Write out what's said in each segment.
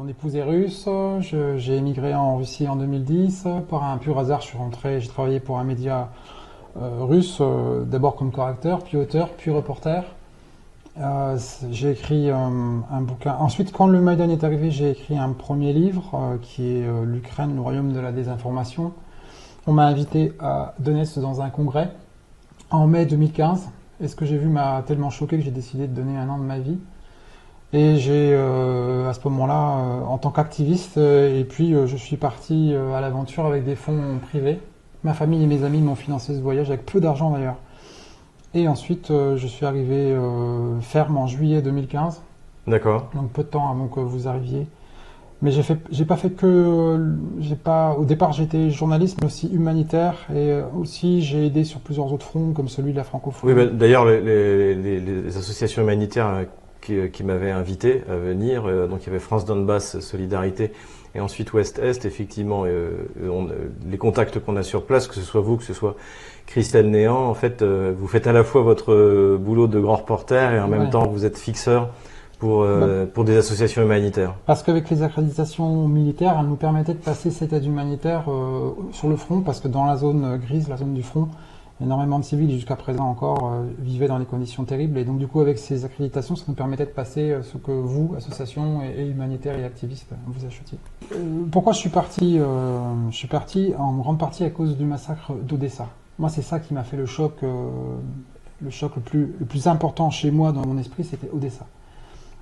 épouse est russe, j'ai émigré en Russie en 2010. Par un pur hasard, je suis rentré, j'ai travaillé pour un média russe, d'abord comme correcteur, puis auteur, puis reporter. J'ai écrit un bouquin. Ensuite, quand le Maïdan est arrivé, j'ai écrit un premier livre qui est l'Ukraine, le royaume de la désinformation. On m'a invité à Donetsk dans un congrès en mai 2015. Et ce que j'ai vu m'a tellement choqué que j'ai décidé de donner un an de ma vie. Et j'ai, à ce moment-là, en tant qu'activiste, et puis je suis parti à l'aventure avec des fonds privés. Ma famille et mes amis m'ont financé ce voyage avec peu d'argent d'ailleurs. Et ensuite, je suis arrivé ferme en juillet 2015. D'accord. Donc peu de temps avant que vous arriviez. Mais au départ j'étais journaliste, mais aussi humanitaire, et aussi j'ai aidé sur plusieurs autres fronts, comme celui de la francophonie. Oui, d'ailleurs, les associations humanitaires qui m'avaient invité à venir, donc il y avait France Donbass Solidarité et ensuite Ouest-Est, effectivement, les contacts qu'on a sur place, que ce soit vous, que ce soit Christelle Néant, en fait, vous faites à la fois votre boulot de grand reporter et en même temps vous êtes fixeur pour des associations humanitaires. Parce qu'avec les accréditations militaires, elles nous permettaient de passer cette aide humanitaire sur le front, parce que dans la zone grise, la zone du front, énormément de civils, jusqu'à présent encore, vivaient dans des conditions terribles. Et donc du coup, avec ces accréditations, ça nous permettait de passer ce que vous, associations et humanitaires et activistes, vous achetiez. Pourquoi je suis parti Je suis parti en grande partie à cause du massacre d'Odessa. Moi, c'est ça qui m'a fait le choc le plus important chez moi, dans mon esprit, c'était Odessa.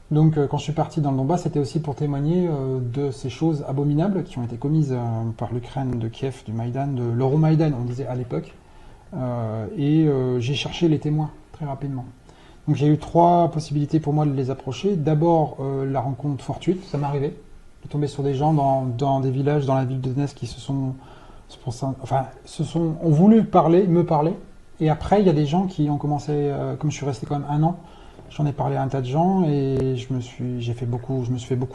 Donc quand je suis parti dans le Donbass, c'était aussi pour témoigner de ces choses abominables qui ont été commises par l'Ukraine de Kiev, du Maïdan, de l'Euromaïdan, on disait à l'époque. J'ai cherché les témoins très rapidement. Donc j'ai eu 3 possibilités pour moi de les approcher. D'abord la rencontre fortuite, ça m'est arrivé de tomber sur des gens dans des villages, dans la ville de Donetsk, qui ont voulu me parler. Et après, il y a des gens qui ont commencé, comme je suis resté quand même 1 an, j'en ai parlé à un tas de gens et je me suis fait beaucoup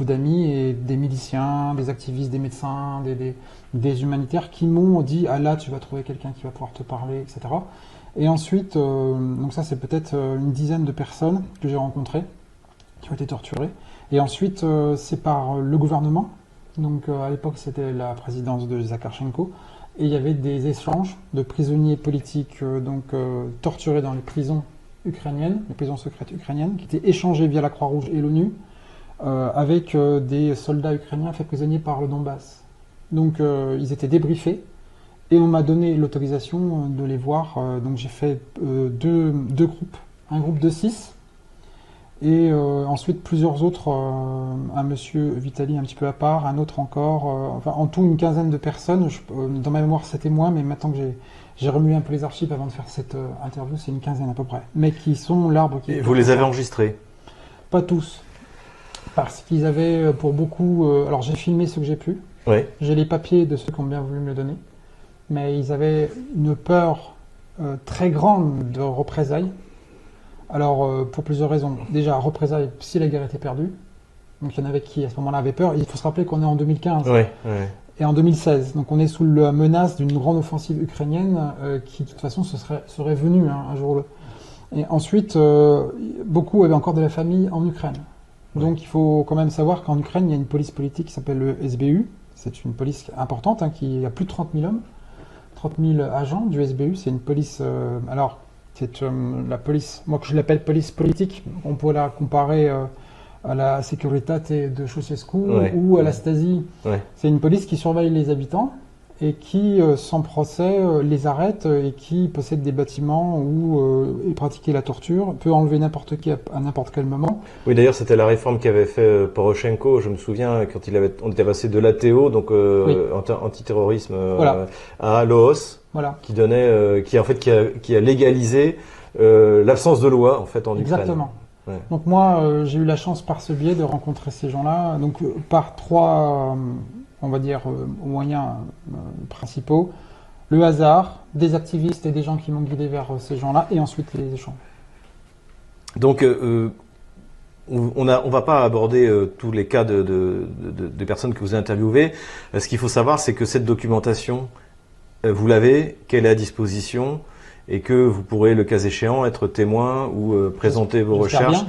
d'amis et des miliciens, des activistes, des médecins, des humanitaires qui m'ont dit « Ah là, tu vas trouver quelqu'un qui va pouvoir te parler, etc. » Et ensuite, donc ça c'est peut-être une dizaine de personnes que j'ai rencontrées, qui ont été torturées. Et ensuite, c'est par le gouvernement. Donc à l'époque, c'était la présidence de Zakharchenko. Et il y avait des échanges de prisonniers politiques torturés dans les prisons ukrainiennes, les prisons secrètes ukrainiennes, qui étaient échangées via la Croix-Rouge et l'ONU avec des soldats ukrainiens faits prisonniers par le Donbass. Donc ils étaient débriefés et on m'a donné l'autorisation de les voir. Donc j'ai fait deux groupes, un groupe de 6 et ensuite plusieurs autres, un monsieur Vitali un petit peu à part, un autre encore, enfin en tout une quinzaine de personnes. Dans ma mémoire c'était moins, mais maintenant que j'ai remué un peu les archives avant de faire cette interview, c'est une quinzaine à peu près. Mais qui sont l'arbre qui... Et vous les avez enregistrés? Pas tous. Parce qu'ils avaient pour beaucoup... alors j'ai filmé ce que j'ai pu. Oui. J'ai les papiers de ceux qui ont bien voulu me le donner. Mais ils avaient une peur très grande de représailles. Alors pour plusieurs raisons. Déjà, représailles si la guerre était perdue. Donc il y en avait qui à ce moment-là avaient peur. Il faut se rappeler qu'on est en 2015. Oui, oui. Et en 2016. Donc on est sous la menace d'une grande offensive ukrainienne qui de toute façon serait venue un jour. Et ensuite, beaucoup avaient encore de la famille en Ukraine. Donc il faut quand même savoir qu'en Ukraine, il y a une police politique qui s'appelle le SBU. C'est une police importante, qui a plus de 30 000 hommes, 30 000 agents du SBU. C'est une police... alors, c'est la police, moi que je l'appelle police politique. On peut la comparer... à la Securitate de Ceausescu ou à la Stasi. Ouais. C'est une police qui surveille les habitants et qui, sans procès, les arrête et qui possède des bâtiments où est pratiquée la torture, peut enlever n'importe qui à n'importe quel moment. Oui, d'ailleurs, c'était la réforme qu'avait fait Poroshenko, je me souviens, quand on était passé de l'ATO, donc antiterrorisme, à l'OOS, qui donnait, qui a légalisé l'absence de loi, en fait, en Ukraine. Exactement. Ouais. Donc moi, j'ai eu la chance par ce biais de rencontrer ces gens-là, donc par 3, on va dire, moyens principaux. Le hasard, des activistes et des gens qui m'ont guidé vers ces gens-là, et ensuite les échanges. Donc, on va pas aborder tous les cas de personnes que vous avez interviewées. Ce qu'il faut savoir, c'est que cette documentation, vous l'avez, qu'elle est à disposition, et que vous pourrez, le cas échéant, être témoin ou présenter vos recherches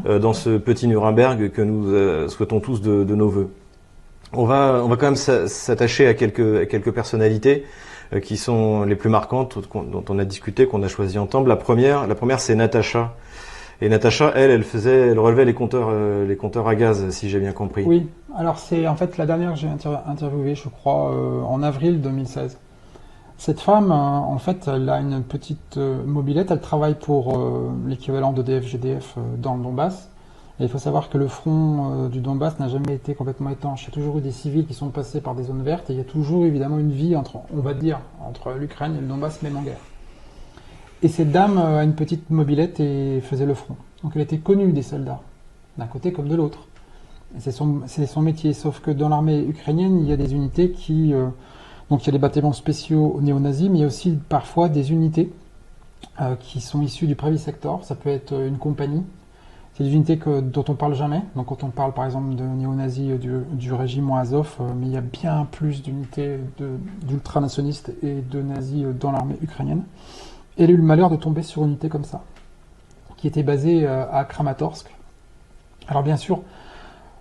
dans ce petit Nuremberg que nous souhaitons tous de nos voeux. On va quand même s'attacher à quelques personnalités qui sont les plus marquantes, dont on a discuté, qu'on a choisi ensemble. La première, c'est Natacha. Et Natacha, elle relevait les compteurs à gaz, si j'ai bien compris. Oui, alors c'est en fait la dernière que j'ai interviewée, je crois, en avril 2016. Cette femme, en fait, elle a une petite mobilette, elle travaille pour l'équivalent d'EDF-GDF dans le Donbass. Et il faut savoir que le front du Donbass n'a jamais été complètement étanche. Il y a toujours eu des civils qui sont passés par des zones vertes et il y a toujours évidemment une vie entre, on va dire, entre l'Ukraine et le Donbass, même en guerre. Et cette dame a une petite mobilette et faisait le front. Donc elle était connue des soldats, d'un côté comme de l'autre. C'est son métier, sauf que dans l'armée ukrainienne, il y a des unités qui... donc il y a des bataillons spéciaux néo-nazis, mais il y a aussi parfois des unités qui sont issues du Pravi Sector. Ça peut être une compagnie. C'est des unités dont on parle jamais. Donc quand on parle par exemple de néo-nazis du régiment Azov, mais il y a bien plus d'unités d'ultranationalistes et de nazis dans l'armée ukrainienne. Et elle a eu le malheur de tomber sur une unité comme ça, qui était basée à Kramatorsk. Alors bien sûr,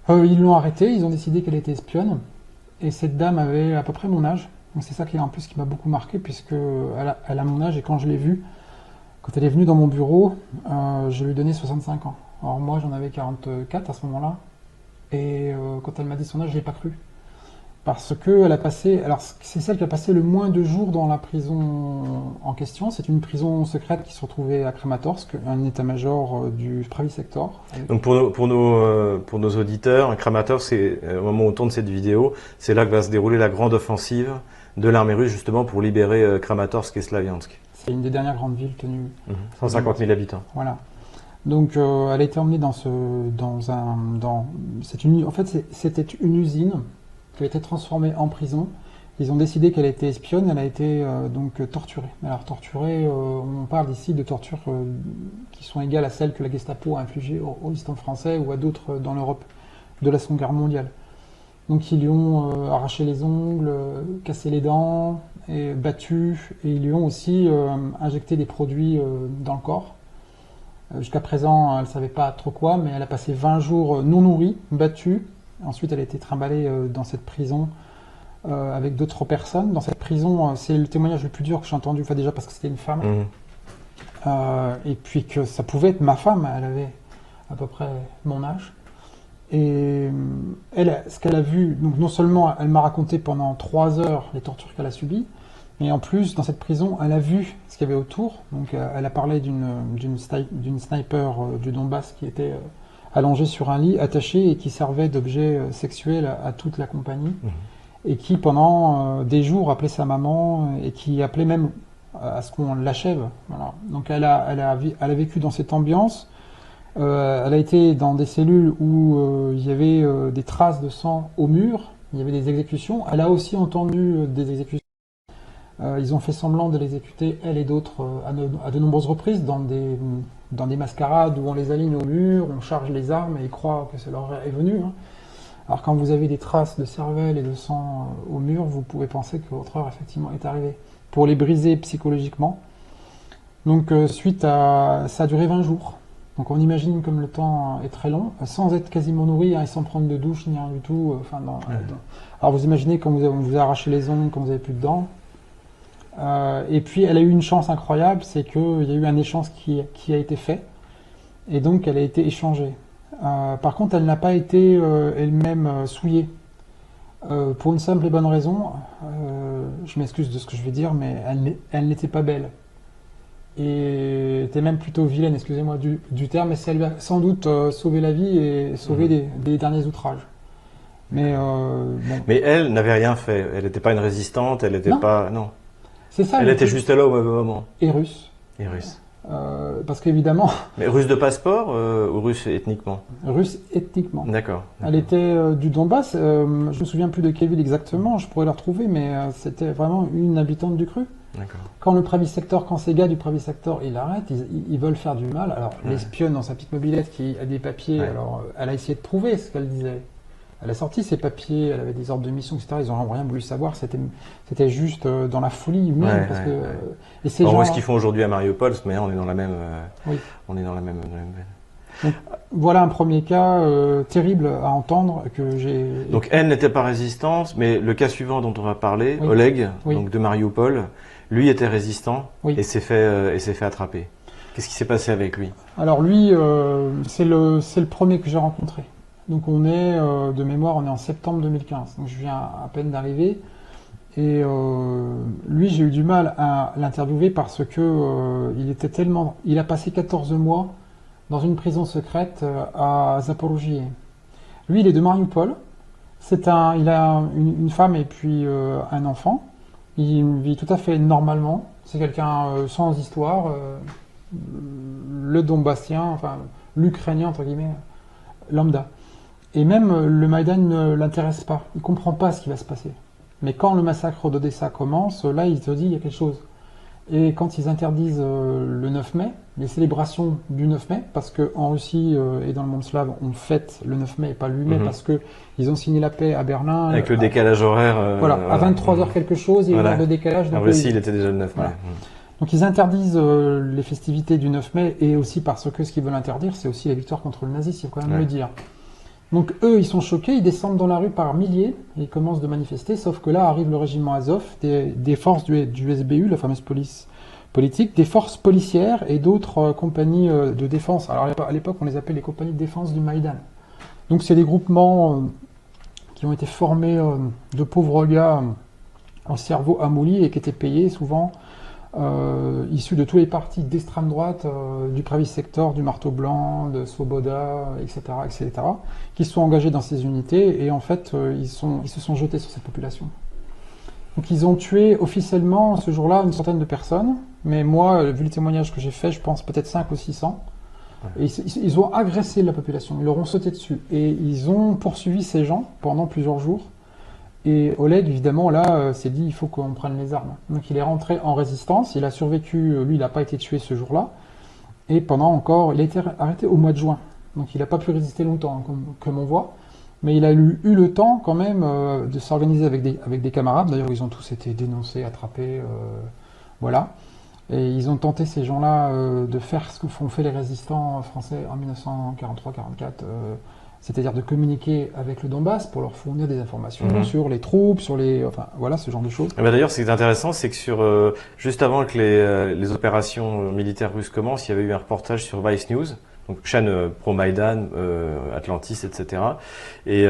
ils l'ont arrêtée, ils ont décidé qu'elle était espionne, et cette dame avait à peu près mon âge. Donc c'est ça qui en plus qui m'a beaucoup marqué, puisque elle a mon âge, et quand je l'ai vue, quand elle est venue dans mon bureau, je lui ai donné 65 ans. Alors moi j'en avais 44 à ce moment-là, et quand elle m'a dit son âge, je l'ai pas cru. Parce que elle a passé, alors c'est celle qui a passé le moins de jours dans la prison en question. C'est une prison secrète qui se retrouvait à Kramatorsk, un état-major du Pravi Sector. Donc pour nos auditeurs, Kramatorsk, c'est au moment où on tourne cette vidéo, c'est là que va se dérouler la grande offensive de l'armée russe justement pour libérer Kramatorsk et Slaviansk. C'est une des dernières grandes villes tenues. 150 000 habitants. Voilà. Donc elle a été emmenée c'était une usine qui a été transformée en prison. Ils ont décidé qu'elle était espionne, elle a été donc torturée. Alors torturée, on parle ici de tortures qui sont égales à celles que la Gestapo a infligées aux résistants français ou à d'autres dans l'Europe de la Seconde Guerre mondiale. Donc ils lui ont arraché les ongles, cassé les dents, et battu, et ils lui ont aussi injecté des produits dans le corps. Jusqu'à présent, elle ne savait pas trop quoi, mais elle a passé 20 jours non nourrie, battue. Ensuite, elle a été trimballée dans cette prison avec d'autres personnes. Dans cette prison, c'est le témoignage le plus dur que j'ai entendu, enfin déjà parce que c'était une femme, et puis que ça pouvait être ma femme, elle avait à peu près mon âge. Et elle, ce qu'elle a vu, donc non seulement elle m'a raconté pendant 3 heures les tortures qu'elle a subies, mais en plus, dans cette prison, elle a vu ce qu'il y avait autour. Donc elle a parlé d'une sniper du Donbass qui était allongée sur un lit, attachée, et qui servait d'objet sexuel à toute la compagnie. Et qui, pendant des jours, appelait sa maman, et qui appelait même à ce qu'on l'achève. Voilà. Donc elle a vécu dans cette ambiance. Elle a été dans des cellules où il y avait des traces de sang au mur, il y avait des exécutions. Elle a aussi entendu des exécutions. Ils ont fait semblant de l'exécuter, elle et d'autres, à de nombreuses reprises, dans des mascarades où on les aligne au mur, on charge les armes et ils croient que ça leur est venu. Hein. Alors quand vous avez des traces de cervelle et de sang au mur, vous pouvez penser que votre heure effectivement est arrivée. Pour les briser psychologiquement. Donc ça a duré 20 jours. Donc on imagine comme le temps est très long, sans être quasiment nourri et sans prendre de douche ni rien du tout. Alors vous imaginez quand on vous a arraché les ongles, quand vous n'avez plus de dents. Et puis elle a eu une chance incroyable, c'est qu'il y a eu un échange qui a été fait, et donc elle a été échangée. Par contre, elle n'a pas été elle-même souillée, pour une simple et bonne raison. Je m'excuse de ce que je vais dire, mais elle n'était pas belle. Et était même plutôt vilaine, excusez-moi du terme, mais ça lui a sans doute sauvé la vie et sauvé des derniers outrages. Mais elle n'avait rien fait, elle n'était pas une résistante, elle n'était pas... Non. C'est ça. Elle était juste là au mauvais moment. Et russe. Et russe. Parce qu'évidemment... Mais russe de passeport ou russe ethniquement? Russe ethniquement. D'accord. Elle était du Donbass, je me souviens plus de quelle ville exactement, je pourrais la retrouver, mais c'était vraiment une habitante du cru. D'accord. Quand le Pravi Sector, quand ces gars du Pravi Sector, ils l'arrêtent, ils veulent faire du mal. Alors l'espionne dans sa petite mobilette qui a des papiers, alors elle a essayé de prouver ce qu'elle disait. Elle a sorti ses papiers, elle avait des ordres de mission, etc. Ils n'ont rien voulu savoir. C'était juste dans la folie humaine. Et ces on gens... voit ce qu'ils font aujourd'hui à Mariupol, mais on est dans la même. On est dans la même veine. voilà un premier cas terrible à entendre que j'ai... Donc elle n'était pas résistante, mais le cas suivant dont on va parler, Oui. Oleg, Oui. donc de Mariupol, lui était résistant Oui. et s'est fait attraper. Qu'est-ce qui s'est passé avec lui? Alors lui, c'est le premier que j'ai rencontré. Donc on est, de mémoire, on est en septembre 2015. Donc je viens à peine d'arriver. Et lui, j'ai eu du mal à l'interviewer parce que il a passé 14 mois dans une prison secrète à Zaporozhye. Lui, il est de Mariupol. Il a une femme et puis un enfant. Il vit tout à fait normalement. C'est quelqu'un sans histoire. Le Donbassien, enfin l'Ukrainien entre guillemets, lambda. Et même le Maïdan ne l'intéresse pas. Il comprend pas ce qui va se passer. Mais quand le massacre d'Odessa commence, là il te dit il y a quelque chose. Et quand ils interdisent le 9 mai, les célébrations du 9 mai, parce qu'en Russie et dans le monde slave, on fête le 9 mai et pas le 8 mai, parce qu'ils ont signé la paix à Berlin. Avec le décalage horaire. Voilà, à 23h quelque chose, il y a une heure de décalage. En Russie, il était déjà le 9 mai. Voilà. Donc ils interdisent les festivités du 9 mai, et aussi parce que ce qu'ils veulent interdire, c'est aussi la victoire contre le nazisme, il faut quand même le dire. Donc eux, ils sont choqués, ils descendent dans la rue par milliers, et ils commencent de manifester, sauf que là arrive le régiment Azov, des forces du SBU, la fameuse police politique, des forces policières et d'autres compagnies de défense. Alors à l'époque, on les appelait les compagnies de défense du Maïdan. Donc c'est des groupements qui ont été formés de pauvres gars en cerveau amolli et qui étaient payés souvent issus de tous les partis d'extrême droite, du Pravi Sector, du Marteau Blanc, de Svoboda, etc., qui se sont engagés dans ces unités et en fait ils se sont jetés sur cette population. Donc ils ont tué officiellement ce jour-là une centaine de personnes, mais moi, vu les témoignages que j'ai faits, je pense peut-être 5 ou 600. Et ils ont agressé la population, ils leur ont sauté dessus et ils ont poursuivi ces gens pendant plusieurs jours. Et Oleg, évidemment, là, s'est dit, il faut qu'on prenne les armes. Donc il est rentré en résistance, il a survécu, lui, il n'a pas été tué ce jour-là. Et il a été arrêté au mois de juin. Donc il n'a pas pu résister longtemps, comme on voit. Mais il a eu le temps, quand même, de s'organiser avec des camarades. D'ailleurs, ils ont tous été dénoncés, attrapés, voilà. Et ils ont tenté, ces gens-là, de faire ce que font fait les résistants français en 1943-44, c'est-à-dire de communiquer avec le Donbass pour leur fournir des informations sur les troupes, enfin voilà, ce genre de choses. D'ailleurs, ce qui est intéressant, c'est que juste avant que les opérations militaires russes commencent, il y avait eu un reportage sur Vice News, donc chaîne pro-Maïdan, Atlantis, etc. Et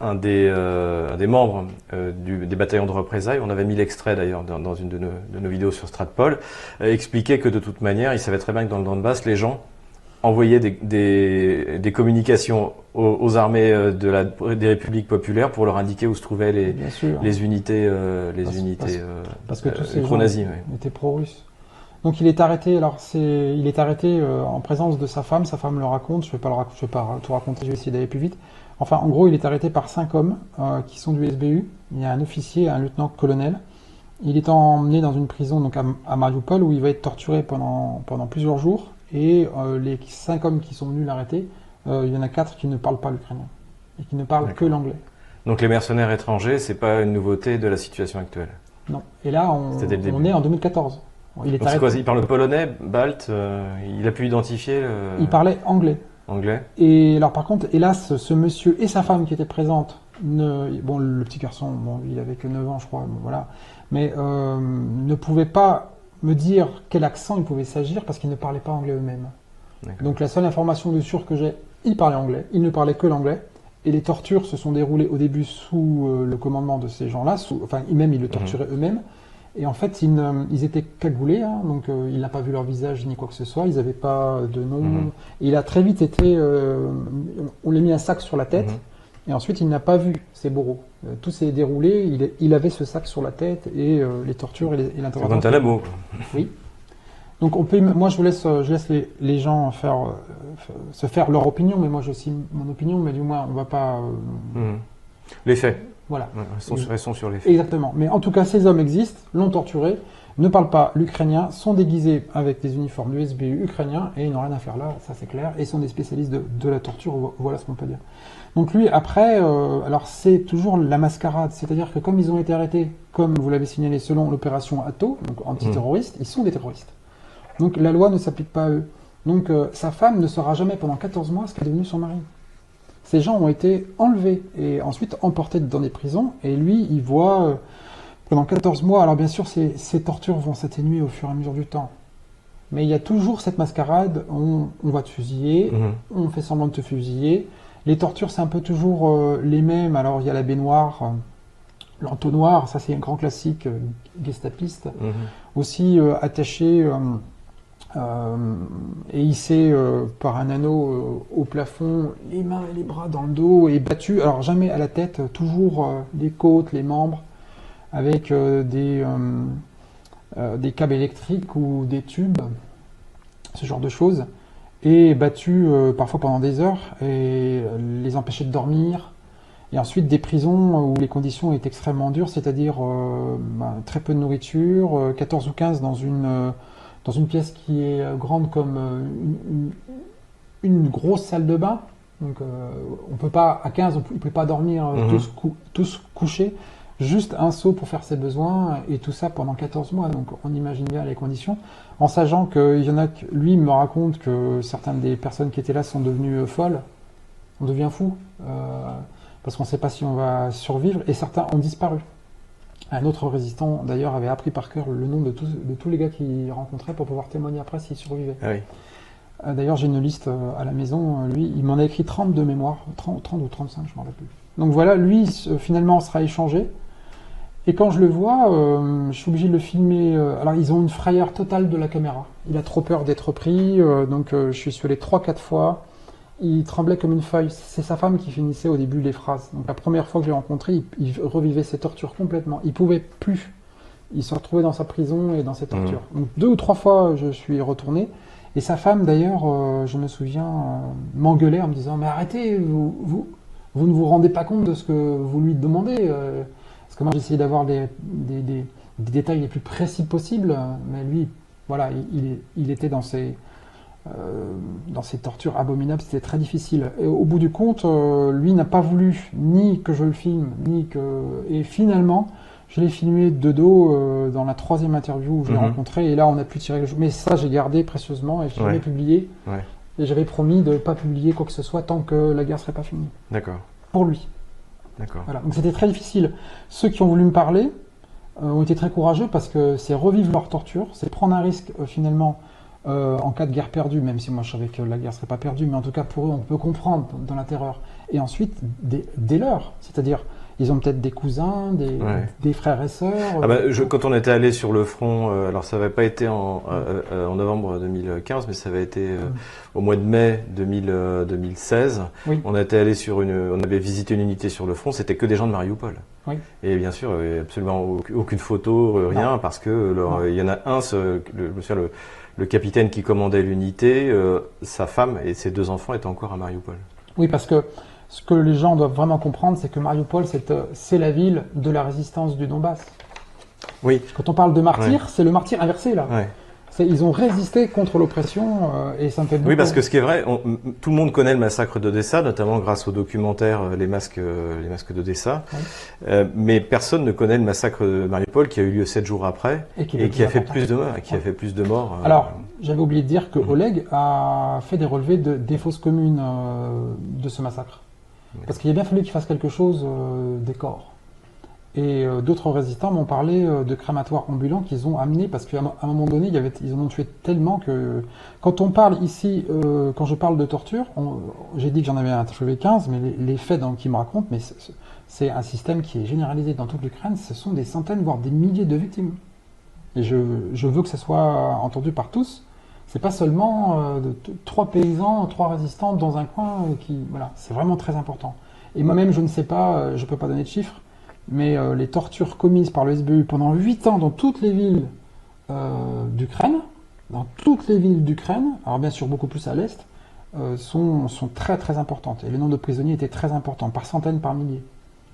un des membres des bataillons de représailles, on avait mis l'extrait d'ailleurs dans une de nos vidéos sur Stratpol, expliquait que de toute manière, il savait très bien que dans le Donbass, les gens envoyer des communications aux armées des républiques populaires pour leur indiquer où se trouvaient les unités parce que tous ces gens pro-nazis étaient pro-russes. Donc il est arrêté. Alors il est arrêté en présence de sa femme. Sa femme le raconte. Je vais pas tout raconter. Je vais essayer d'aller plus vite. Enfin, en gros, il est arrêté par 5 hommes qui sont du SBU. Il y a un officier, un lieutenant-colonel. Il est emmené dans une prison donc à Mariupol où il va être torturé pendant plusieurs jours. Et les 5 hommes qui sont venus l'arrêter, il y en a 4 qui ne parlent pas l'ukrainien et qui ne parlent que l'anglais. Donc les mercenaires étrangers, c'est pas une nouveauté de la situation actuelle. Non. Et là, on est en 2014. Il parle polonais, balte, il a pu identifier Il parlait anglais. Anglais. Et alors par contre, hélas, ce monsieur et sa femme qui étaient présentes, le petit garçon, il avait que 9 ans je crois, voilà, mais ne pouvaient pas me dire quel accent il pouvait s'agir parce qu'ils ne parlaient pas anglais eux-mêmes. Donc la seule information de sûr que j'ai, ils parlaient anglais, ils ne parlaient que l'anglais, et les tortures se sont déroulées au début sous le commandement de ces gens-là, ils le torturaient eux-mêmes, et en fait ils étaient cagoulés, donc il n'a pas vu leur visage ni quoi que ce soit, ils n'avaient pas de nom, et il a très vite été, on lui a mis un sac sur la tête, et ensuite il n'a pas vu ses bourreaux. Tout s'est déroulé, il avait ce sac sur la tête et les tortures et l'interrogatoire. C'est Guantanamo. Oui. Donc moi je laisse les gens se faire leur opinion, mais moi j'ai aussi mon opinion, mais du moins on va pas... Les faits. Voilà. Restons sur les faits. Exactement. Mais en tout cas, ces hommes existent, l'ont torturé, ne parlent pas l'ukrainien, sont déguisés avec des uniformes du SBU ukrainien et ils n'ont rien à faire là, ça c'est clair, et sont des spécialistes de la torture, voilà ce qu'on peut dire. Donc lui, après, alors c'est toujours la mascarade, c'est-à-dire que comme ils ont été arrêtés, comme vous l'avez signalé, selon l'opération ATO, donc antiterroriste, ils sont des terroristes. Donc la loi ne s'applique pas à eux. Donc sa femme ne saura jamais pendant 14 mois ce qu'est devenu son mari. Ces gens ont été enlevés et ensuite emportés dans des prisons, et lui, il voit pendant 14 mois, alors bien sûr, ces tortures vont s'atténuer au fur et à mesure du temps. Mais il y a toujours cette mascarade, on va te fusiller, on fait semblant de te fusiller. Les tortures, c'est un peu toujours les mêmes. Alors il y a la baignoire, l'entonnoir, ça c'est un grand classique gestapiste. Aussi attaché et hissé par un anneau au plafond, les mains et les bras dans le dos, et battu, alors jamais à la tête, toujours les côtes, les membres, avec des câbles électriques ou des tubes, ce genre de choses, et battus parfois pendant des heures, et les empêcher de dormir. Et ensuite des prisons où les conditions étaient extrêmement dures, c'est-à-dire très peu de nourriture, 14 ou 15 dans une pièce qui est grande comme une grosse salle de bain. Donc on peut pas, à 15, on ne peut pas dormir tous couchés. Juste un seau pour faire ses besoins, et tout ça pendant 14 mois. Donc on imagine bien les conditions, en sachant qu'il y en a que, lui me raconte que certaines des personnes qui étaient là sont devenues folles. On devient fou, parce qu'on ne sait pas si on va survivre, et certains ont disparu. Un autre résistant, d'ailleurs, avait appris par cœur le nom de tous les gars qu'il rencontrait pour pouvoir témoigner après s'ils survivaient. Ah oui. D'ailleurs, j'ai une liste à la maison. Lui, il m'en a écrit 30 de mémoire, 30 ou 35, je ne m'en rappelle plus. Donc voilà, lui, finalement, sera échangé. Et quand je le vois, je suis obligé de le filmer. Alors, ils ont une frayeur totale de la caméra. Il a trop peur d'être pris, donc je suis allé 3-4 fois. Il tremblait comme une feuille. C'est sa femme qui finissait au début les phrases. Donc la première fois que je l'ai rencontré, il revivait ses tortures complètement. Il pouvait plus. Il se retrouvait dans sa prison et dans ses tortures. Donc 2 ou 3 fois, je suis retourné. Et sa femme, d'ailleurs, je me souviens, m'engueulait en me disant « Mais arrêtez, vous ne vous rendez pas compte de ce que vous lui demandez Parce que moi, j'essayais d'avoir des détails les plus précis possibles. Mais lui, voilà, il était dans ces tortures abominables, c'était très difficile. Et au bout du compte, lui n'a pas voulu ni que je le filme, et finalement, je l'ai filmé de dos dans la 3e interview où je l'ai rencontré, et là on a pu tirer le jeu. Mais ça, j'ai gardé précieusement et je l'ai publié. Ouais. Et j'avais promis de ne pas publier quoi que ce soit tant que la guerre ne serait pas finie. D'accord. Pour lui. D'accord. Voilà. Donc c'était très difficile. Ceux qui ont voulu me parler ont été très courageux parce que c'est revivre leur torture, c'est prendre un risque finalement. En cas de guerre perdue, même si moi je savais que la guerre ne serait pas perdue, mais en tout cas pour eux on peut comprendre dans la terreur. Et ensuite des leurs, c'est-à-dire ils ont peut-être des cousins, des frères et sœurs. Quand on était allé sur le front, alors ça n'avait pas été en novembre 2015, mais ça avait été au mois de mai 2016. Oui. On était allé on avait visité une unité sur le front, c'était que des gens de Mariupol. Oui. Et bien sûr, il n'y avait absolument aucune photo, rien, non. Parce que il y en a un, le capitaine qui commandait l'unité, sa femme et ses 2 enfants étaient encore à Mariupol. Oui, parce que ce que les gens doivent vraiment comprendre, c'est que Mariupol, c'est la ville de la résistance du Donbass. Oui. Quand on parle de martyrs, c'est le martyr inversé, là. Ouais. Ils ont résisté contre l'oppression et ça me fait beaucoup. Oui, parce que ce qui est vrai, tout le monde connaît le massacre d'Odessa, notamment grâce au documentaire Les masques d'Odessa. Oui. Mais personne ne connaît le massacre de Mariupol qui a eu lieu 7 jours après et qui a fait plus de morts. Alors, j'avais oublié de dire que Oleg a fait des relevés des fausses communes de ce massacre. Oui. Parce qu'il a bien fallu qu'il fasse quelque chose des corps. Et d'autres résistants m'ont parlé de crématoires ambulants qu'ils ont amenés parce qu'à un moment donné, ils en ont tué tellement que... Quand on parle ici, quand je parle de torture, j'ai dit que j'en avais interviewé 15, mais les faits qu'ils me racontent, mais c'est un système qui est généralisé dans toute l'Ukraine, ce sont des centaines, voire des milliers de victimes. Et je veux que ça soit entendu par tous. C'est pas seulement 3 paysans, 3 résistants dans un coin Voilà, c'est vraiment très important. Et moi-même, je ne sais pas, je peux pas donner de chiffres, mais les tortures commises par le SBU pendant 8 ans dans toutes les villes d'Ukraine, alors bien sûr beaucoup plus à l'Est, sont très très importantes. Et le nombre de prisonniers était très important, par centaines, par milliers.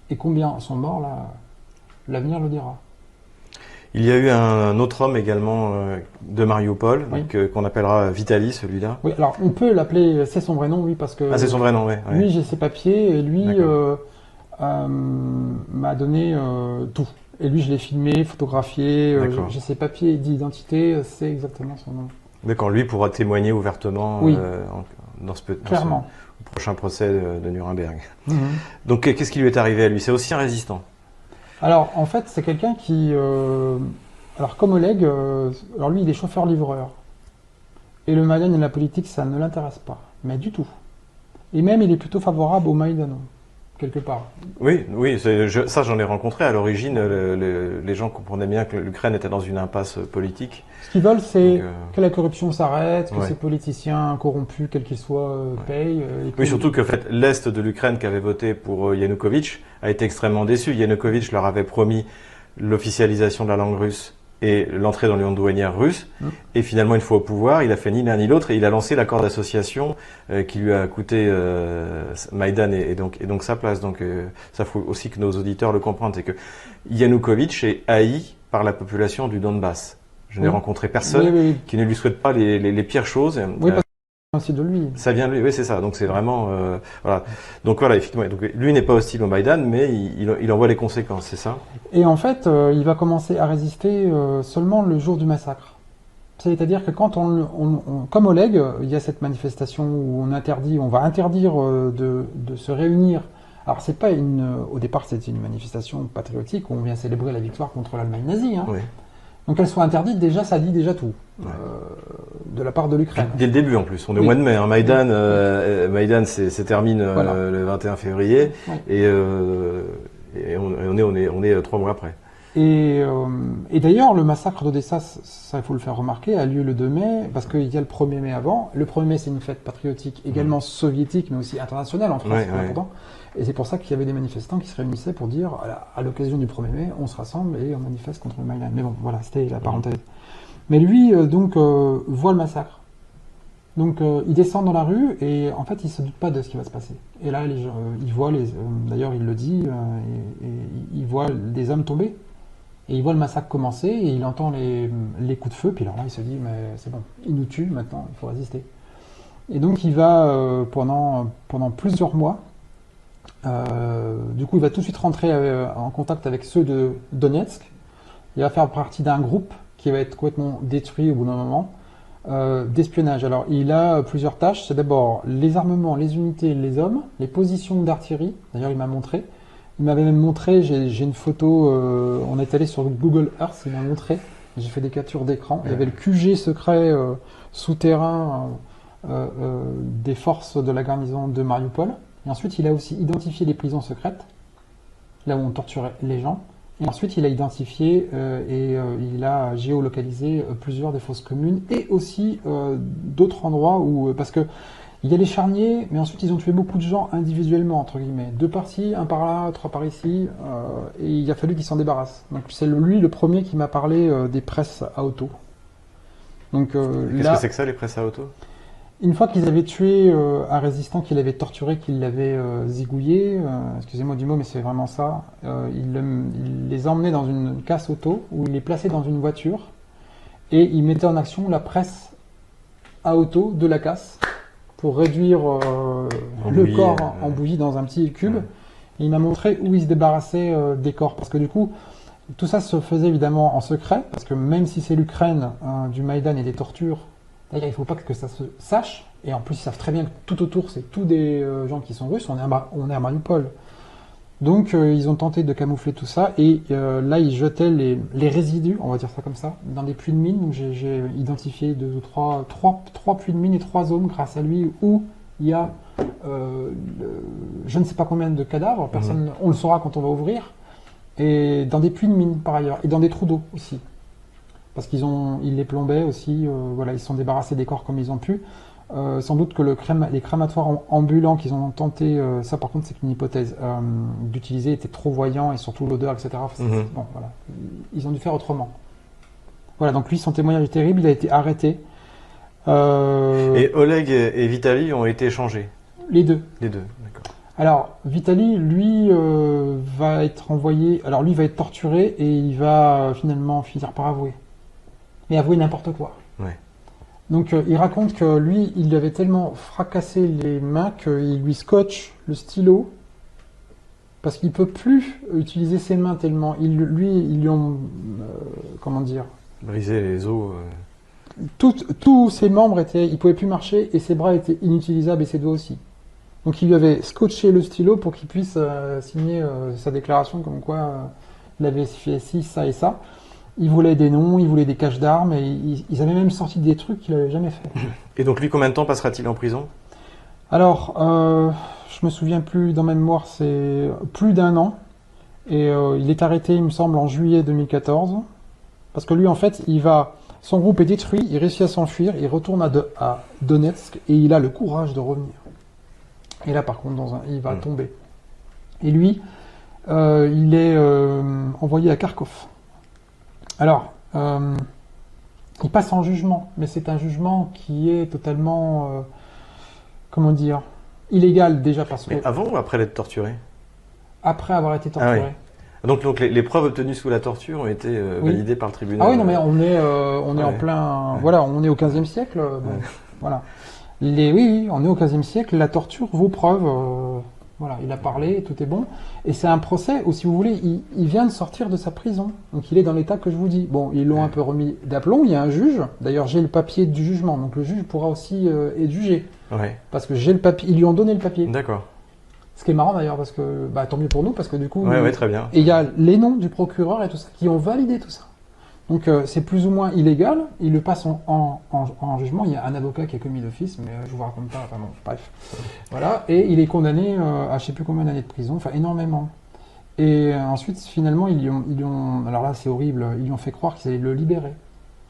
Et combien sont morts, là, l'avenir le dira. Il y a eu un autre homme également de Mariupol, oui. Qu'on appellera Vitali, celui-là. Oui, alors on peut l'appeler, c'est son vrai nom, oui, parce que... Ah, c'est son vrai nom, oui. Lui, j'ai ses papiers, et lui... m'a donné tout. Et lui, je l'ai filmé, photographié, j'ai ses papiers d'identité, c'est exactement son nom. D'accord, lui pourra témoigner ouvertement Oui. Dans ce Clairement. prochain procès de Nuremberg. Mhm. Donc qu'est-ce qui lui est arrivé à lui? C'est aussi un résistant. Alors, en fait, c'est quelqu'un qui... alors, comme Oleg, alors lui, il est chauffeur-livreur. Et le Maïdan et la politique, ça ne l'intéresse pas. Mais du tout. Et même, il est plutôt favorable au Maïdan, quelque part. Oui, oui, ça j'en ai rencontré. À l'origine, les gens comprenaient bien que l'Ukraine était dans une impasse politique. Ce qu'ils veulent, c'est Donc, que la corruption s'arrête, que ouais. ces politiciens corrompus, quels qu'ils soient, payent. Et Oui, surtout que en fait, l'Est de l'Ukraine qui avait voté pour Yanukovych a été extrêmement déçu. Yanukovych leur avait promis l'officialisation de la langue russe et l'entrée dans l'union douanière russe. Et finalement, une fois au pouvoir, il a fait ni l'un ni l'autre et il a lancé l'accord d'association qui lui a coûté Maïdan et donc sa place. Donc ça faut aussi que nos auditeurs le comprennent, c'est que Yanukovych est haï par la population du Donbass. Je n'ai rencontré personne qui ne lui souhaite pas les pires choses. Oui, parce que c'est ainsi de lui. Ça vient de lui, oui, c'est ça. Donc c'est vraiment voilà. Donc voilà, effectivement. Donc lui n'est pas hostile au Maïdan, mais il en voit les conséquences, c'est ça. Et en fait, il va commencer à résister seulement le jour du massacre. C'est-à-dire que quand comme Oleg, il y a cette manifestation où on va interdire de se réunir. Alors c'est pas au départ c'était une manifestation patriotique où on vient célébrer la victoire contre l'Allemagne nazie. Hein. Oui. Donc qu'elle soit interdite, déjà, ça dit déjà tout, de la part de l'Ukraine. Dès le début, en plus. On est au mois de mai. Hein. Maïdan c'est termine le 21 février. Oui. Et on est 3 mois après. Et d'ailleurs, le massacre d'Odessa, ça, il faut le faire remarquer, a lieu le 2 mai, parce qu'il y a le 1er mai avant. Le 1er mai, c'est une fête patriotique, également soviétique, mais aussi internationale en France, c'est important. Et c'est pour ça qu'il y avait des manifestants qui se réunissaient pour dire, à l'occasion du 1er mai, on se rassemble et on manifeste contre le Maïdan. Mais bon, voilà, c'était la parenthèse. Mais lui, voit le massacre. Donc, il descend dans la rue et en fait, il se doute pas de ce qui va se passer. Et là, il voit d'ailleurs, il le dit, il voit des hommes tomber. Et il voit le massacre commencer et il entend les coups de feu. Puis alors là, il se dit, mais c'est bon, il nous tue maintenant, il faut résister. Et donc, il va pendant plusieurs mois. Du coup, il va tout de suite rentrer en contact avec ceux de Donetsk. Il va faire partie d'un groupe qui va être complètement détruit au bout d'un moment, d'espionnage. Alors, il a plusieurs tâches. C'est d'abord les armements, les unités, les hommes, les positions d'artillerie. D'ailleurs, il m'a montré. Il m'avait même montré, j'ai une photo, on est allé sur Google Earth, il m'a montré, j'ai fait des captures d'écran. Il y avait le QG secret souterrain des forces de la garnison de Mariupol. Et ensuite, il a aussi identifié les prisons secrètes, là où on torturait les gens. Et ensuite, il a identifié il a géolocalisé plusieurs des fosses communes et aussi d'autres endroits où, parce que il y a les charniers, mais ensuite ils ont tué beaucoup de gens individuellement, entre guillemets. 2 par-ci, 1 par là, 3 par ici, et il a fallu qu'ils s'en débarrassent. Donc c'est lui le premier qui m'a parlé des presses à auto. Donc qu'est-ce que c'est que ça, les presses à auto? Une fois qu'ils avaient tué un résistant qu'il avait torturé, qu'il l'avait zigouillé, excusez-moi du mot, mais c'est vraiment ça, il les emmenait dans une casse auto, où il les plaçait dans une voiture, et il mettait en action la presse à auto de la casse, pour réduire le corps en bouillie dans un petit cube. Et il m'a montré où il se débarrassait des corps. Parce que du coup, tout ça se faisait évidemment en secret, parce que même si c'est l'Ukraine du Maïdan et des tortures, d'ailleurs il ne faut pas que ça se sache. Et en plus, ils savent très bien que tout autour, c'est tous des gens qui sont russes. On est à Mariupol. Donc, ils ont tenté de camoufler tout ça. Et là, ils jetaient les résidus, on va dire ça comme ça, dans des puits de mine. Donc, j'ai identifié 2 ou 3 puits de mine et 3 zones grâce à lui où il y a je ne sais pas combien de cadavres. Personne, on le saura quand on va ouvrir. Et dans des puits de mine, par ailleurs. Et dans des trous d'eau aussi. Parce ils les plombaient aussi. Voilà, ils se sont débarrassés des corps comme ils ont pu. Sans doute que les crématoires ambulants qu'ils ont tenté, ça par contre c'est une hypothèse, d'utiliser étaient trop voyants et surtout l'odeur, etc. Bon, voilà. Ils ont dû faire autrement. Voilà, donc lui, son témoignage est terrible, il a été arrêté. Et Oleg et Vitali ont été échangés? Les deux. Les deux, d'accord. Alors, Vitali, lui, va être envoyé, alors lui va être torturé et il va finalement finir par avouer. Mais avouer n'importe quoi. Ouais. Donc il raconte que lui, il lui avait tellement fracassé les mains qu'il lui scotche le stylo parce qu'il peut plus utiliser ses mains tellement. Ils lui ont comment dire, brisé les os. tous ses membres ils pouvaient plus marcher et ses bras étaient inutilisables et ses doigts aussi. Donc il lui avait scotché le stylo pour qu'il puisse signer sa déclaration comme quoi il avait fait ci, ça et ça. Il voulait des noms, il voulait des caches d'armes et ils avaient même sorti des trucs qu'il n'avait jamais fait. Et donc lui, combien de temps passera-t-il en prison? Alors, je me souviens plus, dans ma mémoire, c'est plus d'1 an. Et il est arrêté, il me semble, en juillet 2014. Parce que lui, en fait, son groupe est détruit, il réussit à s'enfuir, il retourne à Donetsk et il a le courage de revenir. Et là, par contre, il va tomber. Et lui, il est envoyé à Kharkov. Alors, il passe en jugement, mais c'est un jugement qui est totalement, comment dire, illégal déjà parce que... Mais avant ou après l'être torturé? Après avoir été torturé. Ah oui. Donc les preuves obtenues sous la torture ont été validées par le tribunal. Ah oui, non, mais on est en plein... Voilà, on est au XVe siècle. Bon, voilà. Oui, on est au XVe siècle, la torture vaut preuve. Voilà, il a parlé, tout est bon. Et c'est un procès où, si vous voulez, il vient de sortir de sa prison. Donc il est dans l'état que je vous dis. Bon, ils l'ont un peu remis d'aplomb, il y a un juge. D'ailleurs, j'ai le papier du jugement, donc le juge pourra aussi être jugé. Ouais. Parce que j'ai le papier, ils lui ont donné le papier. D'accord. Ce qui est marrant d'ailleurs, parce que, tant mieux pour nous, parce que du coup... Ouais, très bien. Et il y a les noms du procureur et tout ça, qui ont validé tout ça. Donc c'est plus ou moins illégal, il le passe en jugement, il y a un avocat qui a commis d'office, mais je vous raconte pas, enfin bon, bref. Voilà, et il est condamné à je sais plus combien d'années de prison, enfin énormément. Et ensuite, finalement, ils ont, alors là c'est horrible, ils lui ont fait croire qu'ils allaient le libérer.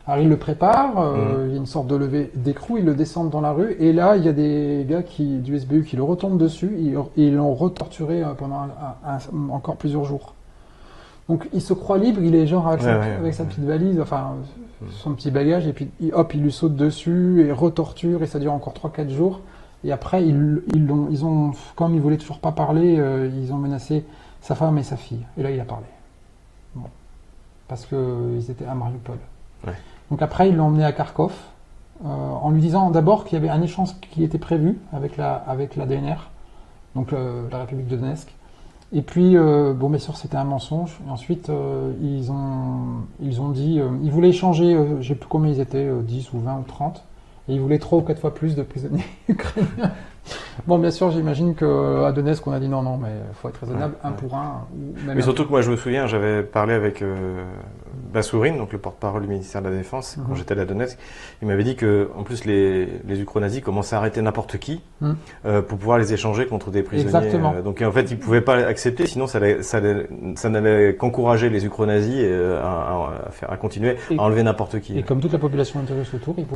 Alors ils le préparent, il y a une sorte de levée d'écrou, ils le descendent dans la rue, et là il y a des gars du SBU qui le retombent dessus, et ils l'ont retorturé pendant encore plusieurs jours. Donc il se croit libre, il est genre avec sa petite valise, enfin son petit bagage, et puis hop, il lui saute dessus et retorture, et ça dure encore 3-4 jours. Et après, ils ont, comme il voulait toujours pas parler, ils ont menacé sa femme et sa fille. Et là, il a parlé. Bon. Parce qu'ils étaient à Mariupol. Ouais. Donc après, ils l'ont emmené à Kharkov, en lui disant d'abord qu'il y avait un échange qui était prévu avec la DNR, donc la République de Donetsk. Et puis, bon, bien sûr, c'était un mensonge. Et ensuite, ils ont dit, ils voulaient échanger, je ne sais plus combien ils étaient, 10 ou 20 ou 30, et ils voulaient 3 ou 4 fois plus de prisonniers ukrainiens. Bon, bien sûr, j'imagine qu'à Donetsk, on a dit non, mais il faut être raisonnable, un pour un. Mais surtout que moi, je me souviens, j'avais parlé avec Bassourin, donc le porte-parole du ministère de la Défense, quand j'étais à Donetsk. Il m'avait dit que, en plus, les ukronazis commençaient à arrêter n'importe qui pour pouvoir les échanger contre des prisonniers. Exactement. Donc, en fait, ils ne pouvaient pas accepter, sinon ça n'allait qu'encourager les ukronazis à continuer à enlever n'importe qui. Et comme toute la population russe autour, ils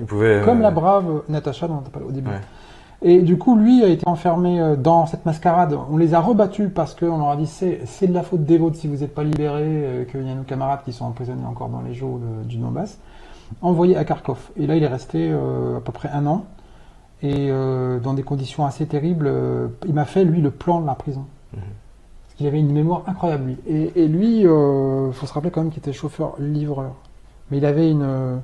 pouvaient comme la brave Natacha dont on parlait au début. Ouais. Et du coup, lui a été enfermé dans cette mascarade. On les a rebattus parce qu'on leur a dit c'est de la faute des vôtres si vous n'êtes pas libérés, qu'il y a nos camarades qui sont emprisonnés encore dans les geôles du Donbass. Envoyé à Kharkov. Et là, il est resté à peu près 1 an. Et dans des conditions assez terribles, il m'a fait, lui, le plan de la prison. Parce qu'il avait une mémoire incroyable, lui. Et lui, faut se rappeler quand même qu'il était chauffeur-livreur. Mais il avait une...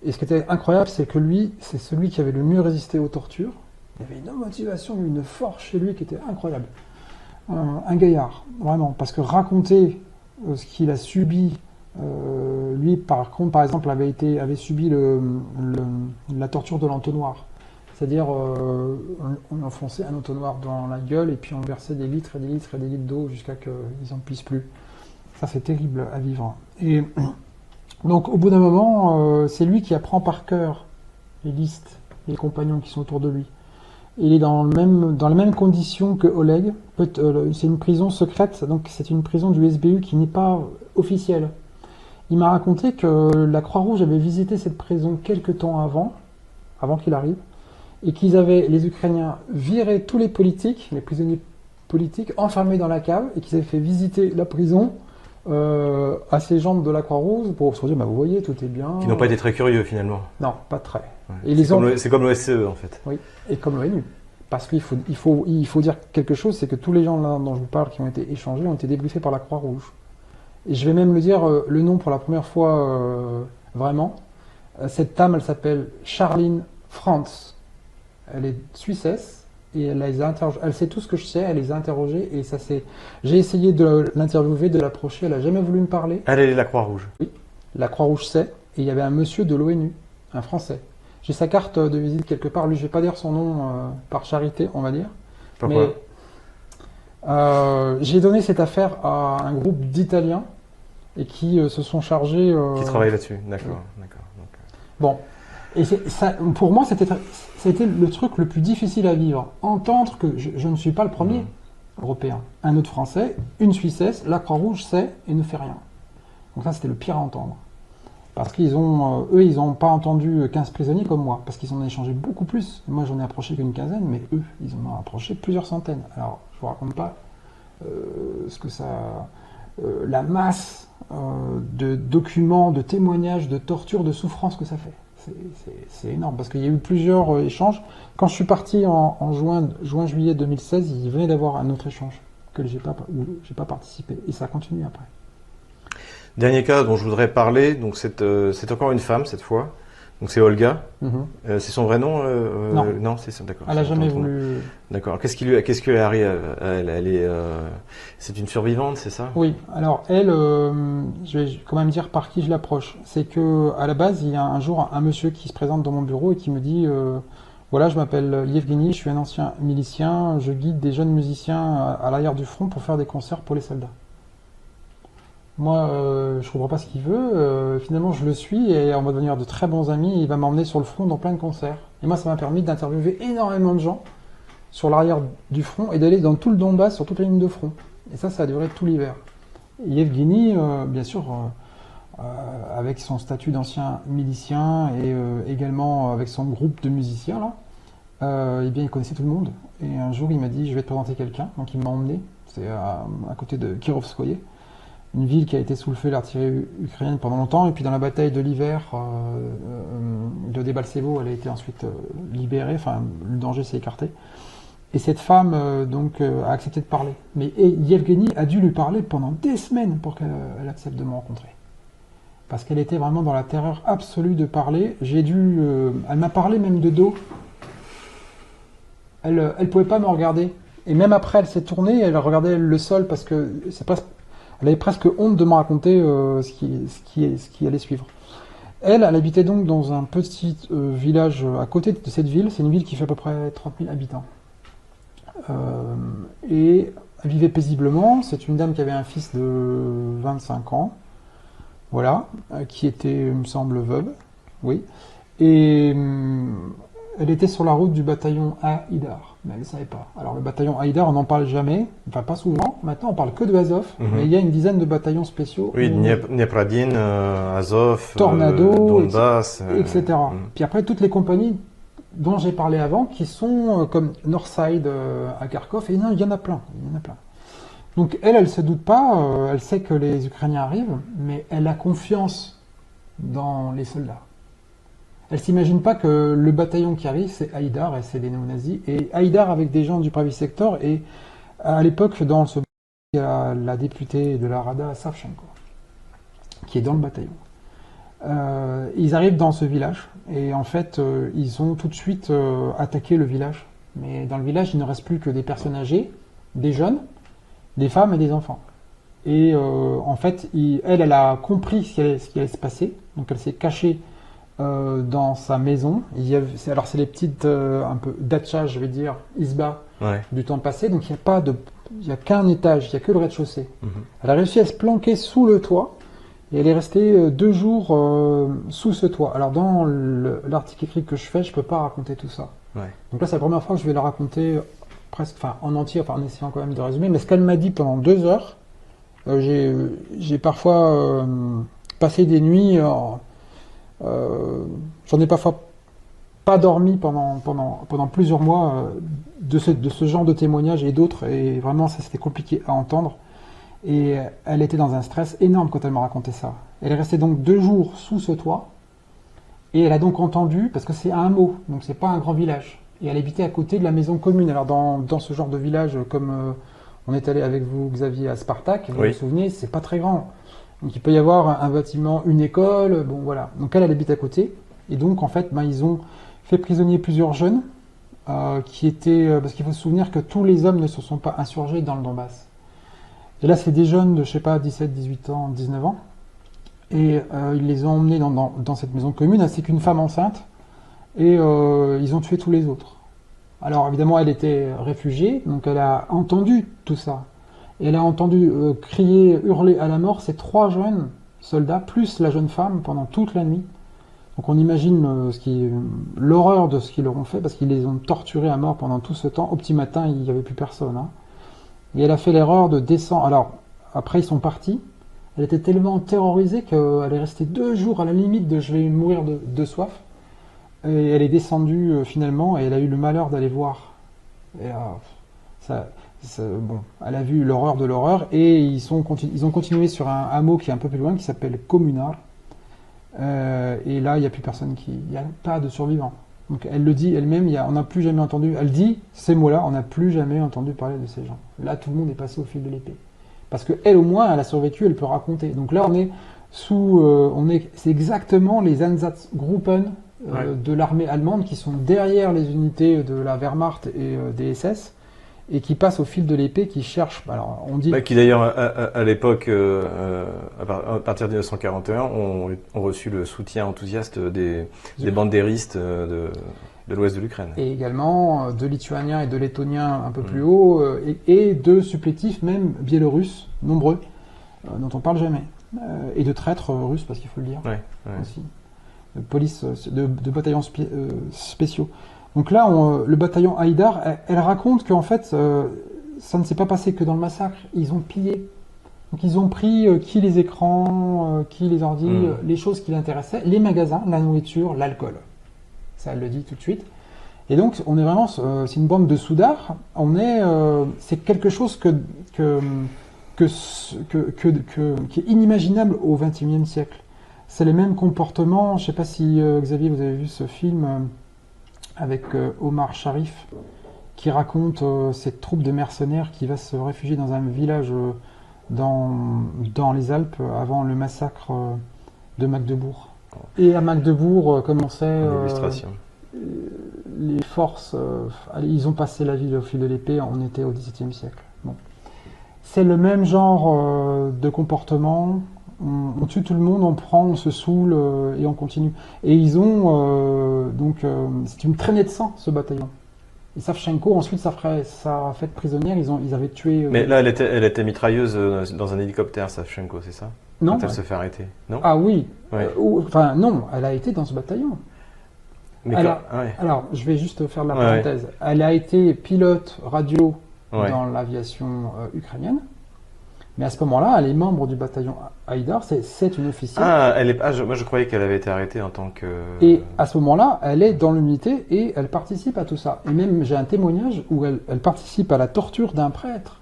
Et ce qui était incroyable, c'est que lui, c'est celui qui avait le mieux résisté aux tortures. Il avait une motivation, une force chez lui qui était incroyable. Un gaillard, vraiment. Parce que raconter ce qu'il a subi, lui, par contre, par exemple, avait subi la torture de l'entonnoir. C'est-à-dire, on enfonçait un entonnoir dans la gueule et puis on versait des litres et des litres et des litres d'eau jusqu'à qu'ils n'en puissent plus. Ça, c'est terrible à vivre. Et donc, au bout d'un moment, c'est lui qui apprend par cœur les listes, les compagnons qui sont autour de lui. Il est dans les mêmes conditions que Oleg. C'est une prison secrète, donc c'est une prison du SBU qui n'est pas officielle. Il m'a raconté que la Croix-Rouge avait visité cette prison quelques temps avant qu'il arrive, et qu'ils avaient, les Ukrainiens, viré tous les prisonniers politiques, enfermés dans la cave, et qu'ils avaient fait visiter la prison à ces gens de la Croix-Rouge pour se dire, vous voyez, tout est bien. Qui n'ont pas été très curieux finalement. Non, pas très. Ouais. C'est comme l'OSCE en fait. Oui, et comme l'ONU. Parce qu'il faut dire quelque chose, c'est que tous les gens là dont je vous parle qui ont été échangés ont été débriefés par la Croix-Rouge. Et je vais même le dire, le nom pour la première fois vraiment. Cette dame, elle s'appelle Charline Franz. Elle est suissesse. Et elle sait tout ce que je sais, elle les a interrogés, et j'ai essayé de l'interviewer, de l'approcher, elle n'a jamais voulu me parler. Elle est la Croix-Rouge. Oui, la Croix-Rouge sait, et il y avait un monsieur de l'ONU un Français. J'ai sa carte de visite quelque part. Lui, je vais pas dire son nom par charité, on va dire. Pourquoi? Mais j'ai donné cette affaire à un groupe d'Italiens et qui se sont chargés. Qui travaille là-dessus, d'accord, d'accord. Donc, Bon, et ça, pour moi, c'était le truc le plus difficile à vivre. Entendre que je ne suis pas le premier européen. Un autre Français, une Suissesse, la Croix-Rouge sait et ne fait rien. Donc ça, c'était le pire à entendre. Parce qu'ils ont, eux, ils n'ont pas entendu 15 prisonniers comme moi, parce qu'ils en ont échangé beaucoup plus. Moi, j'en ai approché qu'une quinzaine, mais eux, ils en ont approché plusieurs centaines. Alors, je vous raconte pas ce que ça, la masse de documents, de témoignages, de tortures, de souffrances que ça fait. C'est énorme, parce qu'il y a eu plusieurs échanges. Quand je suis parti en juin-juillet 2016, il venait d'avoir un autre échange où j'ai pas participé, et ça continue après. dernier cas dont je voudrais parler, donc c'est encore une femme cette fois. Donc c'est Olga. C'est son vrai nom Non. Non, c'est d'accord. Elle n'a jamais voulu. D'accord. Qu'est-ce qui lui arrive à elle? Elle est, c'est une survivante, c'est ça? Oui. Alors elle, je vais quand même dire par qui je l'approche. C'est que à la base, il y a un jour un monsieur qui se présente dans mon bureau et qui me dit voilà, je m'appelle Yevgeny, je suis un ancien milicien, je guide des jeunes musiciens à l'arrière du front pour faire des concerts pour les soldats. Moi, je comprends pas ce qu'il veut. Finalement, je le suis et on va devenir de très bons amis. Il va m'emmener sur le front dans plein de concerts. Et moi, ça m'a permis d'interviewer énormément de gens sur l'arrière du front et d'aller dans tout le Donbass, sur toute la ligne de front. Et ça a duré tout l'hiver. Yevgeny, bien sûr, avec son statut d'ancien milicien et également avec son groupe de musiciens, là, eh bien, il connaissait tout le monde. Et un jour, il m'a dit, je vais te présenter quelqu'un. Donc, il m'a emmené. C'est à côté de Kirovskoye, une ville qui a été sous le feu de l'artillerie ukrainienne pendant longtemps, et puis dans la bataille de l'hiver de Debaltsevo, elle a été ensuite libérée, enfin le danger s'est écarté. Et cette femme a accepté de parler. Mais Yevgeny a dû lui parler pendant des semaines pour qu'elle accepte de me rencontrer. Parce qu'elle était vraiment dans la terreur absolue de parler. Elle m'a parlé même de dos. Elle pouvait pas me regarder. Et même après, elle s'est tournée, elle regardait le sol parce que elle avait presque honte de me raconter ce qui allait suivre. Elle habitait donc dans un petit village à côté de cette ville. C'est une ville qui fait à peu près 30 000 habitants. Et elle vivait paisiblement. C'est une dame qui avait un fils de 25 ans. Voilà. Qui était, il me semble, veuve. Oui. Et elle était sur la route du bataillon Haïdar. Mais elle ne savait pas. Alors le bataillon Haïdar, on n'en parle jamais, enfin pas souvent. Maintenant, on parle que de Azov, mais il y a une dizaine de bataillons spéciaux. Oui, Dniepradine, Azov, Tornado, Donbass, etc. Puis après, toutes les compagnies dont j'ai parlé avant, qui sont comme Northside à Kharkov, et il y en a plein. Donc elle se doute pas, elle sait que les Ukrainiens arrivent, mais elle a confiance dans les soldats. Elle s'imagine pas que le bataillon qui arrive, c'est Haïdar et c'est des néo-nazis. Et Haïdar avec des gens du Pravi Sector. Et à l'époque, dans ce il y a la députée de la Rada, Savchenko, qui est dans le bataillon. Ils arrivent dans ce village. Et en fait, ils ont tout de suite attaqué le village. Mais dans le village, il ne reste plus que des personnes âgées, des jeunes, des femmes et des enfants. Et en fait, elle a compris ce qui allait se passer. Donc elle s'est cachée dans sa maison. Alors c'est les petites un peu datcha, je vais dire, isba du temps passé. Donc il n'y a qu'un étage, il n'y a que le rez-de-chaussée. Elle a réussi à se planquer sous le toit et elle est restée 2 jours sous ce toit. Alors dans l'article écrit que je fais, je peux pas raconter tout ça. Donc là c'est la première fois que je vais la raconter presque, enfin en entier, en essayant quand même de résumer. Mais ce qu'elle m'a dit pendant 2 heures, j'ai parfois passé des nuits. J'en ai parfois pas dormi pendant plusieurs mois de ce genre de témoignages et d'autres, et vraiment ça c'était compliqué à entendre. Et elle était dans un stress énorme quand elle m'a raconté ça. Elle est restée donc 2 jours sous ce toit, et elle a donc entendu, parce que c'est à un mot, donc c'est pas un grand village, et elle habitait à côté de la maison commune. Alors dans ce genre de village, comme on est allé avec vous, Xavier, à Spartak, vous vous souvenez, c'est pas très grand. Donc il peut y avoir un bâtiment, une école, bon voilà. Donc elle habite à côté. Et donc en fait, ils ont fait prisonnier plusieurs jeunes qui étaient... parce qu'il faut se souvenir que tous les hommes ne se sont pas insurgés dans le Donbass. Et là, c'est des jeunes de, je sais pas, 17, 18 ans, 19 ans. Et ils les ont emmenés dans cette maison commune, ainsi qu'une femme enceinte, et ils ont tué tous les autres. Alors évidemment, elle était réfugiée, donc elle a entendu tout ça. Et elle a entendu crier, hurler à la mort ces 3 jeunes soldats, plus la jeune femme, pendant toute la nuit. Donc on imagine l'horreur de ce qu'ils leur ont fait, parce qu'ils les ont torturés à mort pendant tout ce temps. Au petit matin, il n'y avait plus personne. Hein. Et elle a fait l'erreur de descendre. Alors, après, ils sont partis. Elle était tellement terrorisée qu'elle est restée 2 jours à la limite de je vais mourir de soif. Et elle est descendue finalement, et elle a eu le malheur d'aller voir. Et bon, elle a vu l'horreur de l'horreur, et ils ont continué sur un hameau qui est un peu plus loin, qui s'appelle Communard. Et là, il n'y a plus personne il n'y a pas de survivants. Donc elle le dit elle-même, on n'a plus jamais entendu, elle dit ces mots-là, on n'a plus jamais entendu parler de ces gens. Là, tout le monde est passé au fil de l'épée. Parce qu'elle, au moins, elle a survécu, elle peut raconter. Donc là, on est c'est exactement les Einsatzgruppen de l'armée allemande qui sont derrière les unités de la Wehrmacht et des SS, et qui passent au fil de l'épée, qui cherchent. Alors, on dit. Qui d'ailleurs, à l'époque, à partir de 1941, ont reçu le soutien enthousiaste des bandéristes de l'ouest de l'Ukraine. Et également de Lituaniens et de Lettoniens un peu plus haut, et de supplétifs même biélorusses, nombreux, dont on parle jamais. Et de traîtres russes, parce qu'il faut le dire, aussi. De police, de bataillons spéciaux. Donc là, le bataillon Haïdar, elle raconte qu'en fait, ça ne s'est pas passé que dans le massacre. Ils ont pillé. Donc ils ont pris qui les écrans, qui les ordi, les choses qui l'intéressaient, les magasins, la nourriture, l'alcool. Ça, elle le dit tout de suite. Et donc, on est vraiment, c'est une bande de soudards. C'est quelque chose qui est inimaginable au XXIe siècle. C'est les mêmes comportements. Je ne sais pas si Xavier, vous avez vu ce film avec Omar Sharif, qui raconte cette troupe de mercenaires qui va se réfugier dans un village dans les Alpes avant le massacre de Magdebourg. Et à Magdebourg commençait les forces. Ils ont passé la ville au fil de l'épée. On était au XVIIe siècle. Bon. C'est le même genre de comportement. On tue tout le monde, on prend, on se saoule et on continue. Et ils ont c'est une traînée de sang, ce bataillon. Et Savchenko, ensuite, ça a fait prisonnière. Ils avaient tué. Mais là, elle était mitrailleuse dans un hélicoptère, Savchenko, c'est ça? Non. Quand elle se fait arrêter, non? Ah oui. Ouais. Non, elle a été dans ce bataillon. Mais alors, je vais juste faire de la parenthèse. Ouais. Elle a été pilote radio dans l'aviation ukrainienne. Mais à ce moment-là, elle est membre du bataillon Haïdar, c'est une officielle. Moi je croyais qu'elle avait été arrêtée en tant que... Et à ce moment-là, elle est dans l'unité et elle participe à tout ça. Et même, j'ai un témoignage où elle participe à la torture d'un prêtre.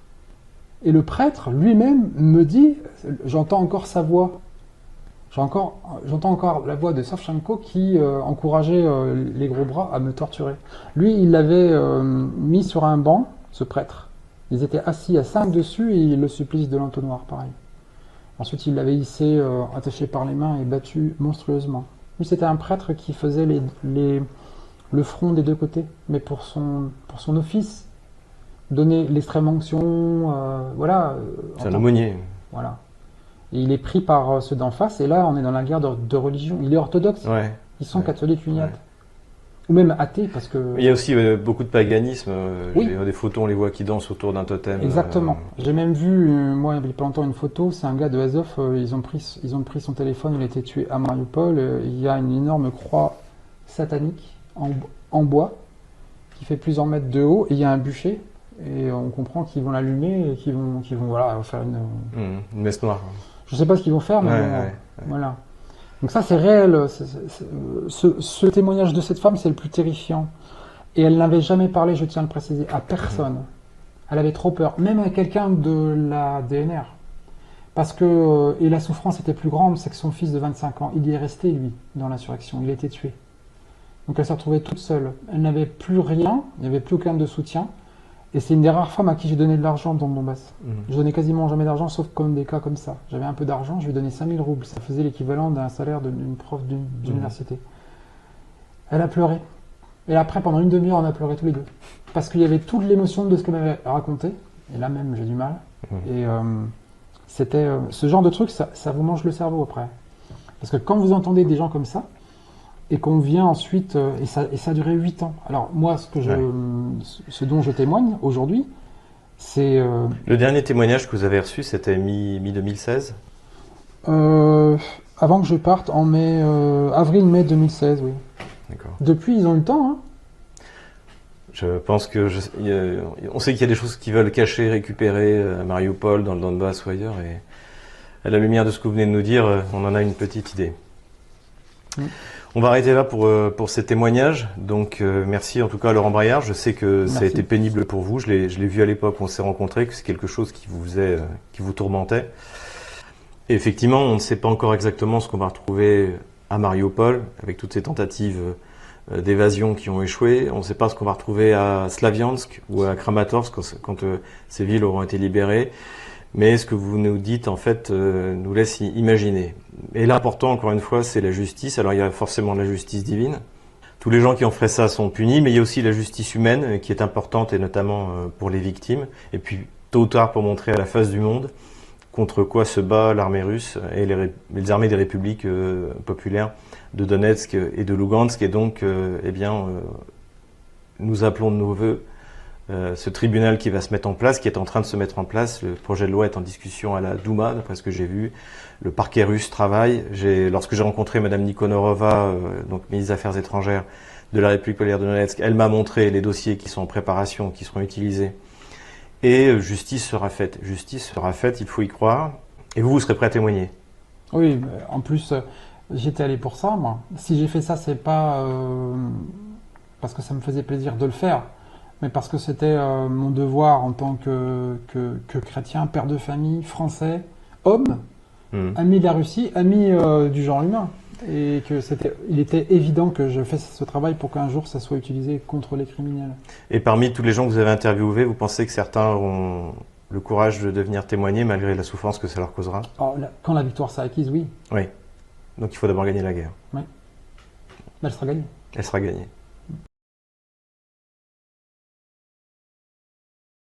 Et le prêtre lui-même me dit, j'entends encore sa voix, j'entends encore la voix de Savchenko qui encourageait les gros bras à me torturer. Lui, il l'avait mis sur un banc, ce prêtre. Ils étaient assis à 5 dessus et le supplice de l'entonnoir, pareil. Ensuite, il l'avait hissé, attaché par les mains et battu monstrueusement. Lui, c'était un prêtre qui faisait le front des 2 côtés, mais pour son office, donner l'extrême onction, voilà. C'est un aumônier. Voilà. Et il est pris par ceux d'en face, et là, on est dans la guerre de religion. Il est orthodoxe. Ouais. Ils sont catholiques uniates. Ouais. Ou même athées, parce que... Il y a aussi beaucoup de paganisme. Oui. Des photos, on les voit qui dansent autour d'un totem. Exactement. J'ai même vu, moi, il y a pas longtemps, une photo. C'est un gars de Azov. Ils ont pris son téléphone. Il a été tué à Mariupol. Il y a une énorme croix satanique en bois qui fait plusieurs mètres de haut. Et il y a un bûcher. Et on comprend qu'ils vont l'allumer et qu'ils vont faire une messe noire. Je sais pas ce qu'ils vont faire, mais voilà. Donc ça, c'est réel. Ce témoignage de cette femme, c'est le plus terrifiant. Et elle n'avait jamais parlé, je tiens à le préciser, à personne. Elle avait trop peur, même à quelqu'un de la DNR. Parce que, et la souffrance était plus grande, c'est que son fils de 25 ans, il y est resté, lui, dans l'insurrection. Il a été tué. Donc elle s'est retrouvée toute seule. Elle n'avait plus rien, il n'y avait plus aucun de soutien. Et c'est une des rares femmes à qui j'ai donné de l'argent dans le Donbass. Je donnais quasiment jamais d'argent, sauf comme des cas comme ça. J'avais un peu d'argent, je lui ai donné 5000 roubles. Ça faisait l'équivalent d'un salaire d'une prof d'université. Elle a pleuré. Et après, pendant une demi-heure, on a pleuré tous les deux. Parce qu'il y avait toute l'émotion de ce qu'elle m'avait raconté. Et là même, j'ai du mal. Et c'était ce genre de truc, ça vous mange le cerveau après. Parce que quand vous entendez des gens comme ça, et qu'on vient ensuite, et ça a duré 8 ans. Alors moi, ce dont je témoigne aujourd'hui, c'est... Le dernier témoignage que vous avez reçu, c'était mi-2016 ? Avant que je parte, en avril-mai 2016, oui. D'accord. Depuis, ils ont eu le temps, hein. Je pense que on sait qu'il y a des choses qu'ils veulent cacher, récupérer à Mariupol, dans le Donbass ou ailleurs, et à la lumière de ce que vous venez de nous dire, on en a une petite idée. On va arrêter là pour ces témoignages. Donc merci en tout cas à Laurent Braillard. Je sais que ça a été pénible pour vous. Je l'ai vu à l'époque où on s'est rencontrés, que c'est quelque chose qui vous tourmentait. Et effectivement, on ne sait pas encore exactement ce qu'on va retrouver à Mariupol, avec toutes ces tentatives d'évasion qui ont échoué. On ne sait pas ce qu'on va retrouver à Slaviansk ou à Kramatorsk quand ces villes auront été libérées. Mais ce que vous nous dites, en fait, nous laisse imaginer. Et l'important, encore une fois, c'est la justice. Alors, il y a forcément la justice divine. Tous les gens qui ont fait ça sont punis, mais il y a aussi la justice humaine qui est importante, et notamment pour les victimes. Et puis, tôt ou tard, pour montrer à la face du monde contre quoi se bat l'armée russe et les armées des républiques populaires de Donetsk et de Lugansk. Et donc, nous appelons de nos vœux ce tribunal qui va se mettre en place, qui est en train de se mettre en place. Le projet de loi est en discussion à la Douma, d'après ce que j'ai vu. Le parquet russe travaille. Lorsque j'ai rencontré Madame Nikonorova, donc ministre des Affaires étrangères de la République populaire de Donetsk, elle m'a montré les dossiers qui sont en préparation, qui seront utilisés. Et justice sera faite. Justice sera faite, il faut y croire. Et vous serez prêt à témoigner? Oui, en plus, j'étais allé pour ça, moi. Si j'ai fait ça, c'est pas parce que ça me faisait plaisir de le faire, mais parce que c'était mon devoir en tant que chrétien, père de famille, français, homme, ami de la Russie, ami du genre humain. Et il était évident que je fasse ce travail pour qu'un jour ça soit utilisé contre les criminels. Et parmi tous les gens que vous avez interviewés, vous pensez que certains auront le courage de venir témoigner malgré la souffrance que ça leur causera? Quand la victoire sera acquise, oui. Oui. Donc il faut d'abord gagner la guerre. Oui. Elle sera gagnée. Elle sera gagnée.